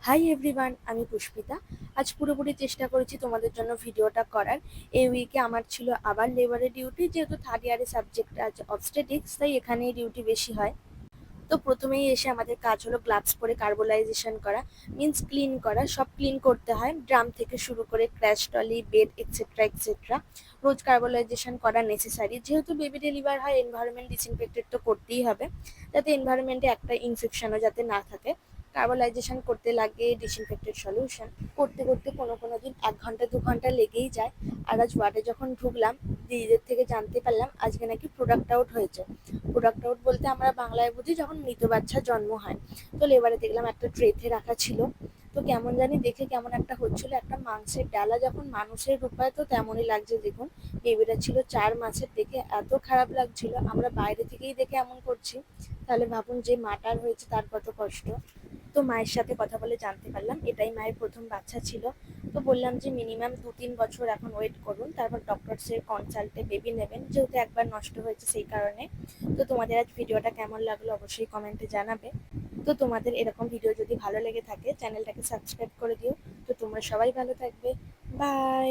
Hi everyone, আমি পুষ্পিতা। আজ পুরোপুরি চেষ্টা করেছি তোমাদের জন্য ভিডিওটা করার। এই উইকে আমার ছিল আবার লেবারের ডিউটি, যেহেতু থার্ড ইয়ারের সাবজেক্ট আছে অবস্টেটিক্স, তাই এখানেই ডিউটি বেশি হয়। তো প্রথমেই এসে আমাদের কাজ হলো গ্লাভস পরে কার্বোলাইজেশন করা, মিন্স ক্লিন করা। সব ক্লিন করতে হয়, ড্রাম থেকে শুরু করে crash trolley, bed etcetera etcetera. রোজ কার্বোলাইজেশন করা নেসেসারি, যেহেতু বেবি ডেলিভার হয়, এনভায়রনমেন্ট ডিসইনফেক্টেড তো করতেই হবে, যাতে এনভায়রনমেন্টে একটা ইনফেকশনও যাতে না থাকে। কার্বোলাইজেশন করতে লাগে ডিসইনফেক্টেড সলিউশন। করতে করতে কোনো কোনো দিন 1 ঘন্টা 2 ঘন্টা লেগেই যায়। আর আজ ওয়ার্ডে যখন ঢুকলাম, দিদিদের থেকে জানতে পারলাম আজকে নাকি প্রোডাক্ট আউট হয়েছে। প্রোডাক্ট আউট বলতে আমরা বাংলায় বুঝি যখন মৃত বাচ্চার জন্ম হয়। তো লেবারে দেখলাম একটা ট্রেতে রাখা ছিল। তো কেমন জানি দেখে কেমন একটা হচ্ছিল, একটা মাংসের ডালা যখন মানুষের রূপায় তো তেমনই লাগছে। দেখুন, বেবিটা ছিল 4 মাসের, দেখে এত খারাপ লাগছিল। আমরা বাইরে থেকেই দেখে এমন করছি, তাহলে ভাবুন যে মাটার হয়েছে তার কত কষ্ট। তো মায়ের সাথে কথা বলে জানতে পারলাম এটাই মায়ের প্রথম বাচ্চা ছিল। তো বললাম যে মিনিমাম 2-3 বছর এখন ওয়েট করুন, তারপর ডক্টরসের কনসাল্টে বেবি নেবেন, যেহেতু একবার নষ্ট হয়েছে সেই কারণে। তো তোমাদের আজ ভিডিওটা কেমন লাগলো অবশ্যই কমেন্টে জানাবে। তো তোমাদের এরকম ভিডিও যদি ভালো লেগে থাকে চ্যানেলটাকে সাবস্ক্রাইব করে দিও। তো তোমরা সবাই ভালো থাকবে। বাই।